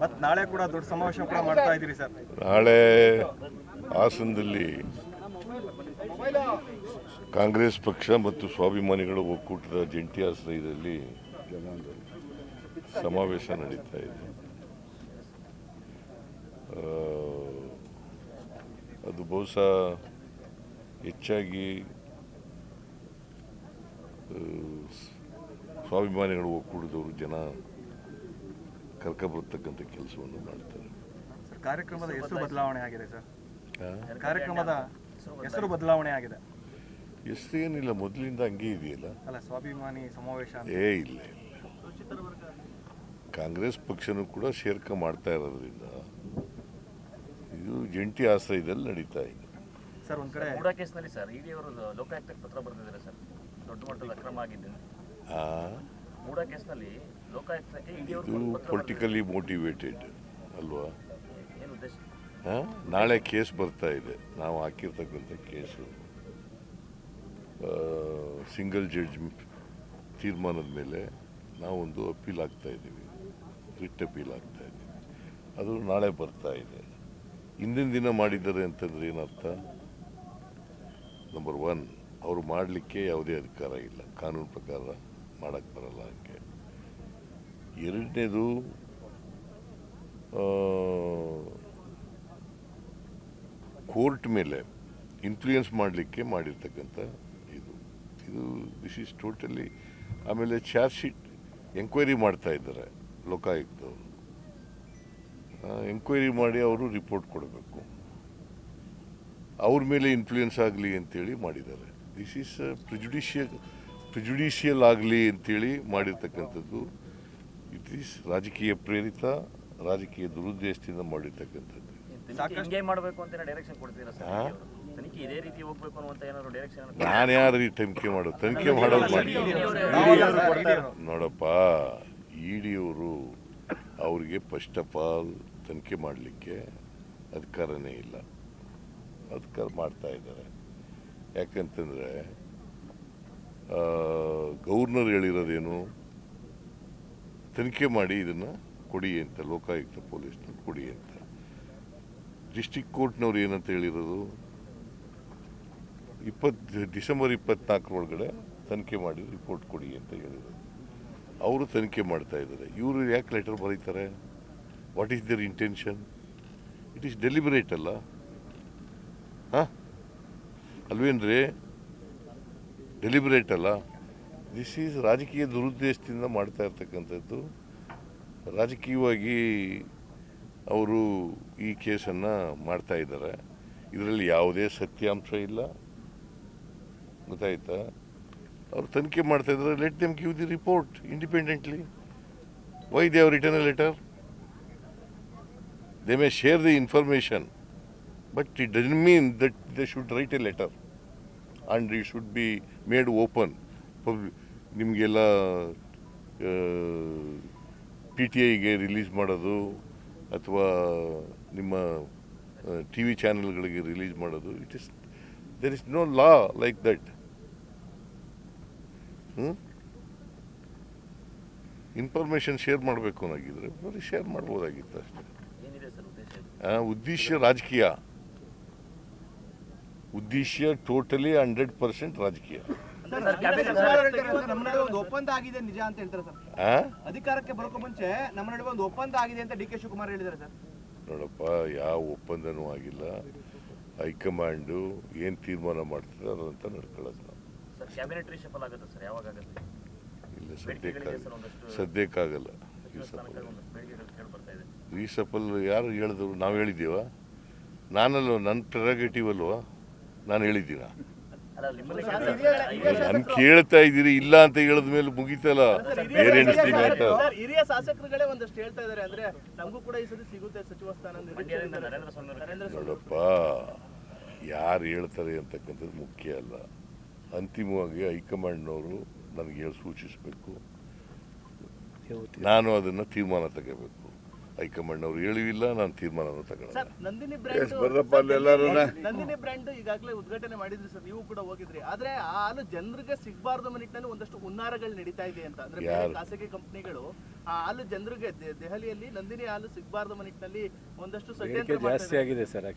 ಮತ್ತು ನಾಳೆ ಕೂಡ ದೊಡ್ಡ ಸಮಾವೇಶ ಕೂಡ ಮಾಡ್ತಾ ಇದ್ದೀರಿ ಸರ್. ನಾಳೆ ಹಾಸನದಲ್ಲಿ ಕಾಂಗ್ರೆಸ್ ಪಕ್ಷ ಮತ್ತು ಸ್ವಾಭಿಮಾನಿಗಳ ಒಕ್ಕೂಟದ ಜಂಟಿ ಆಶ್ರಯದಲ್ಲಿ ಸಮಾವೇಶ ನಡೀತಾ ಇದೆ. ಅದು ಬಹುಶಃ ಹೆಚ್ಚಾಗಿ ಸ್ವಾಭಿಮಾನಿಗಳ ಒಕ್ಕೂಟದವರು ಜನ ಕರ್ಕೊಬರ್ತಕ್ಕಂಥ ಕೆಲಸವನ್ನು ಮಾಡ್ತಾರೆ. ಕಾರ್ಯಕ್ರಮದ ಹೆಸರು ಬದಲಾವಣೆ ಆಗಿದೆ ಸರ್. ಕಾರ್ಯಕ್ರಮದ ಹೆಸರು ಬದಲಾವಣೆ ಆಗಿದೆ. ಹೆಸರು ಏನಿಲ್ಲ, ಮೊದಲಿಂದ ಹಂಗೆ ಇದೆಯಲ್ಲ. ಅಲ್ಲ, ಸ್ವಾಭಿಮಾನಿ ಸಮಾವೇಶ ಇಲ್ಲ. ಕಾಂಗ್ರೆಸ್ ಪಕ್ಷನೂ ಕೂಡ ಸೇರ್ಕೆ ಮಾಡ್ತಾ ಇರೋದ್ರಿಂದ ಇದು ಜಂಟಿ ಆಶ್ರಯದಲ್ಲಿ ನಡೀತಾ ಇದೆ ಸರ್. ಒಂದ್ ಕಡೆ ಮೂಡಾ ಕೇಸ್ನಲ್ಲಿ ಸರ್ ಇಡಿ ಅವರು ಲೋಕಾಯುಕ್ತಕ್ಕೆ ಪತ್ರ ಬರೆದಿದ್ದಾರೆ ಸರ್, ದೊಡ್ಡ ಮಟ್ಟದ ಅಕ್ರಮ ಆಗಿದೆ. ಮೂಡಾ ಕೇಸ್ನಲ್ಲಿ ಲೋಕಾಯುಕ್ತಕ್ಕೆ ಇಡಿ ಅವರು ಪೊಲಿಟಿಕಲಿ ಮೋಟಿವೇಟೆಡ್ ಅಲ್ವಾ? ಏನು ಉದ್ದೇಶ? ನಾಳೆ ಕೇಸ್ ಬರ್ತಾ ಇದೆ. ನಾವು ಹಾಕಿರ್ತಕ್ಕಂಥ ಕೇಸು ಸಿಂಗಲ್ ಜಡ್ಜ್ ತೀರ್ಮಾನದ ಮೇಲೆ ನಾವೊಂದು ಅಪೀಲ್ ಆಗ್ತಾ ಇದ್ದೀವಿ, ರಿಟ್ ಅಪೀಲ್ ಆಗ್ತಾ ಇದ್ದೀವಿ. ಅದು ನಾಳೆ ಬರ್ತಾ ಇದೆ. ಹಿಂದಿನ ದಿನ ಮಾಡಿದ್ದಾರೆ ಅಂತಂದ್ರೆ ಏನರ್ಥ? ನಂಬರ್ 1, ಅವರು ಮಾಡಲಿಕ್ಕೆ ಯಾವುದೇ ಅಧಿಕಾರ ಇಲ್ಲ, ಕಾನೂನು ಪ್ರಕಾರ ಮಾಡೋಕ್ಕೆ ಬರಲ್ಲ ಹಂಗೆ. ಎರಡನೇದು, ಕೋರ್ಟ್ ಮೇಲೆ ಇನ್ಫ್ಲೂಯೆನ್ಸ್ ಮಾಡಲಿಕ್ಕೆ ಮಾಡಿರ್ತಕ್ಕಂಥ ಇದು ದಿಸ್ ಈಸ್ ಟೋಟಲಿ. ಆಮೇಲೆ ಚಾರ್ಜ್ ಶೀಟ್ ಎಂಕ್ವೈರಿ ಮಾಡ್ತಾ ಇದ್ದಾರೆ ಲೋಕಾಯುಕ್ತವರು. ಎಂಕ್ವೈರಿ ಮಾಡಿ ಅವರು ರಿಪೋರ್ಟ್ ಕೊಡಬೇಕು. ಅವ್ರ ಮೇಲೆ ಇನ್ಫ್ಲೂಯೆನ್ಸ್ ಆಗಲಿ ಅಂತೇಳಿ ಮಾಡಿದ್ದಾರೆ. ದಿಸ್ ಈಸ್ ಪ್ರಿಜುಡಿಷಿಯಲ್ ಆಗಲಿ ಅಂತೇಳಿ ಮಾಡಿರ್ತಕ್ಕಂಥದ್ದು. ಇಟ್ ಈಸ್ ರಾಜಕೀಯ ಪ್ರೇರಿತ, ರಾಜಕೀಯ ದುರುದ್ದೇಶದಿಂದ ಮಾಡಿರ್ತಕ್ಕಂಥದ್ದು. ಮಾಡಬೇಕು ಅಂತ ಡೈರೆಕ್ಷನ್ ಕೊಡ್ತೀರಾ ಸರ್? ತನಿಖೆ ಇದೇ ರೀತಿ ಹೋಗಬೇಕು ಅನ್ನುವಂತ ಏನಾದರೂ ಡೈರೆಕ್ಷನ್? ನಾನು ಯಾರು ತನಿಖೆ ಮಾಡೋದು? ತನಿಖೆ ಮಾಡೋದು ಮಾಡಿ ನೋಡಪ್ಪ. ಇಡಿಯವರು ಅವ್ರಿಗೆ ಫಸ್ಟ್ ಆಫ್ ಆಲ್ ತನಿಖೆ ಮಾಡಲಿಕ್ಕೆ ಅಧಿಕಾರನೇ ಇಲ್ಲ. ಅಧಿಕಾರ ಮಾಡ್ತಾ ಇದ್ದಾರೆ. ಯಾಕಂತಂದರೆ ಗವರ್ನರ್ ಹೇಳಿರೋದೇನು? ತನಿಖೆ ಮಾಡಿ ಇದನ್ನು ಕೊಡಿ ಅಂತ, ಲೋಕಾಯುಕ್ತ ಪೊಲೀಸ್ನವ್ರು ಕೊಡಿ ಅಂತ. ಡಿಸ್ಟ್ರಿಕ್ಟ್ ಕೋರ್ಟ್ನವ್ರು ಏನಂತ ಹೇಳಿರೋದು? ಡಿಸೆಂಬರ್ 24 ಒಳಗಡೆ ತನಿಖೆ ಮಾಡಿ ರಿಪೋರ್ಟ್ ಕೊಡಿ ಅಂತ ಹೇಳಿದರು. ಅವರು ತನಿಖೆ ಮಾಡ್ತಾ ಇದ್ದಾರೆ. ಇವರು ಯಾಕೆ ಲೆಟರ್ ಬರೀತಾರೆ? What is their intention? It is deliberate ಅಲ್ಲ? ಅಲ್ವೇನ್ರಿ? ಡೆಲಿಬರೇಟ್ ಅಲ್ಲ? ದಿಸ್ ಈಸ್ ರಾಜಕೀಯ ದುರುದ್ದೇಶದಿಂದ ಮಾಡ್ತಾ ಇರ್ತಕ್ಕಂಥದ್ದು. ರಾಜಕೀಯವಾಗಿ ಅವರು ಈ ಕೇಸನ್ನು ಮಾಡ್ತಾ ಇದ್ದಾರೆ. ಇದರಲ್ಲಿ ಯಾವುದೇ ಸತ್ಯಾಂಶ ಇಲ್ಲ, ಗೊತ್ತಾಯ್ತಾ? ಅವರು ತನಿಖೆ ಮಾಡ್ತಾ ಇದ್ದಾರೆ. Let them give the report independently. Why they have written a letter? They may share the information, but it doesn't mean that they should write a letter and it should be made open. ನಿಮಗೆಲ್ಲ PTIಗೆ release ಮಾಡೋದು ಅಥವಾ ನಿಮ್ಮ TV ಚಾನೆಲ್ಗಳಿಗೆ release ಮಾಡೋದು, there is no law like that. Information share ಮಾಡಬೇಕು ಅನ್ನೋಗಿದ್ರೆ ಬರೀ ಶೇರ್ ಮಾಡ್ಬೋದಾಗಿತ್ತು ಅಷ್ಟೇ. ಉದ್ದೇಶ ರಾಜಕೀಯ, ಉದ್ದೇಶ ಟೋಟಲಿ 100% ರಾಜಕೀಯ. ನಮ್ಮ ನಡುವೆ ಒಂದು ಒಪ್ಪಂದ ಆಗಿದೆ ನಿಜ ಅಂತ ಹೇಳ್ತಾರೆ ಸರ್. ಅಧಿಕಾರಕ್ಕೆ ಬರೋಕೆ ಮುಂಚೆ ನಮ್ಮ ನಡುವೆ ಒಂದು ಒಪ್ಪಂದ ಆಗಿದೆ ಅಂತ DK ಶಿವಕುಮಾರ್ ಹೇಳಿದ್ದಾರೆ ಸರ್. ನೋಡಪ್ಪ, ಯಾವ ಒಪ್ಪಂದನೂ ಆಗಿಲ್ಲ. ಹೈಕಮಾಂಡು ಏನು ತೀರ್ಮಾನ ಮಾಡ್ತದೆ ಅದಂತ ನಡ್ಕೊಳ್ಳೋದು ನಾವು. ಇಲ್ಲ, ಸದ್ಯಕ್ಕಾಗಲ್ಲ. ರೀಸಫಲ್ ಯಾರು ಹೇಳಿದ್ರು? ನಾವು ಹೇಳಿದ್ದೀವ? ನಾನಲ್ವ, ನನ್ನ ಪ್ರೆರಗೇಟಿವ್ ಅಲ್ವಾ? ನಾನು ಹೇಳಿದ್ದೀನ? ನನ್ ಕೇಳ್ತಾ ಇದ್ದೀರಿ. ಇಲ್ಲ ಅಂತ ಹೇಳಿದ ಮೇಲೆ ಮುಗಿತಲ್ಲ. ಬೇರೆ ಹಿರಿಯ ಶಾಸಕರುಗಳೇ ಒಂದಷ್ಟು ಹೇಳ್ತಾ ಇದ್ದಾರೆ, ಅಂದ್ರೆ ನಮಗೂ ಕೂಡ ಈ ಸತಿ ಸಿಗುತ್ತೆ ಸಚಿವ ಸ್ಥಾನ. ನೋಡಪ್ಪ, ಯಾರು ಹೇಳ್ತಾರೆ ಅಂತಕ್ಕಂಥದ್ದು ಮುಖ್ಯ ಅಲ್ಲ. ಅಂತಿಮವಾಗಿ ಹೈಕಮಾಂಡ್ನವರು ನನಗೆ ಹೇಳಿ ಸೂಚಿಸಬೇಕು, ನಾನು ಅದನ್ನು ತೀರ್ಮಾನ ತಗೋಬೇಕು. ಹೈಕಮಾಂಡ್ ಅವ್ರು ಹೇಳಿಲ್ಲ, ನಾನು ತೀರ್ಮಾನನೂ ತಗೊಳ್ಳಲ್ಲ. ಸರ್ ನಂದಿನಿ ಬ್ರ್ಯಾಂಡ್ ಬರ್ರಪ್ಪ ಅಲ್ಲೆಲ್ಲರೂ ನಂದಿನಿ ಬ್ರ್ಯಾಂಡ್ ಈಗಾಗಲೇ ಉದ್ಘಾಟನೆ ಮಾಡಿದ್ರಿ ಸರ್, ನೀವು ಕೂಡ ಹೋಗಿದ್ರಿ. ಆದ್ರೆ ಆ ಹಾಲು ಜನರಿಗೆ ಸಿಗಬಾರ್ದು ನಿಟ್ಟಿನಲ್ಲಿ ಒಂದಷ್ಟು ಹುನ್ನಾರಗಳು ನಡೀತಾ ಇದೆ ಅಂತ, ಅಂದ್ರೆ ಬೇರೆ ಖಾಸಗಿ ಕಂಪನಿಗಳು ಆ ಹಾಲು ಜನರಿಗೆ ದೆಹಲಿಯಲ್ಲಿ ನಂದಿನಿ ಹಾಲು ಸಿಗಬಾರ್ದು ನಿಟ್ಟಿನಲ್ಲಿ ಒಂದಷ್ಟು ಷಡ್ಯಂತ್ರ ಜಾಸ್ತಿ ಆಗಿದೆ ಸರ್.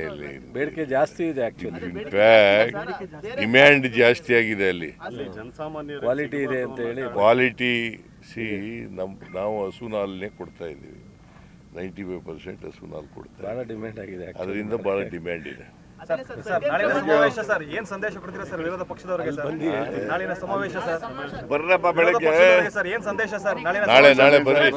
ಎಲ್ಲಿ ಬೇಡಿಕೆ ಜಾಸ್ತಿ ಇದೆ ಆಕ್ಚುಲಿ, ಇನ್ಫ್ಯಾಕ್ಟ್ ಡಿಮ್ಯಾಂಡ್ ಜಾಸ್ತಿ ಆಗಿದೆ ಅಲ್ಲಿ. ಕ್ವಾಲಿಟಿ ಇದೆ ಅಂತ ಹೇಳಿ ಕ್ವಾಲಿಟಿ ನಾವು ಹಸುನ ಹಾಲನ್ನೇ ಕೊಡ್ತಾ ಇದ್ದೀವಿ, 95% ಹಸುನ ಹಾಲು ಕೊಡ್ತಾ ಬಹಳ ಡಿಮ್ಯಾಂಡ್ ಆಗಿದೆ. ಅದರಿಂದ ಬಹಳ ಡಿಮ್ಯಾಂಡ್ ಇದೆ. ಸರ್ ನಾಳಿನ ಸಮಾವೇಶ ಸರ್ ಏನ್ ಸಂದೇಶ ಕೊಡ್ತೀರಾ ಸರ್ ವಿರೋಧ ಪಕ್ಷದವರಿಗೆ ಸರ್? ನಾಳಿನ ಸಮಾವೇಶ ಸರ್ ಬರ್ರಪ್ಪ ಬೆಳಗ್ಗೆ, ಸರ್ ಏನ್ ಸಂದೇಶ ಸರ್ ನಾಳಿನ ನಾಳೆ ಬರ್ರಿ.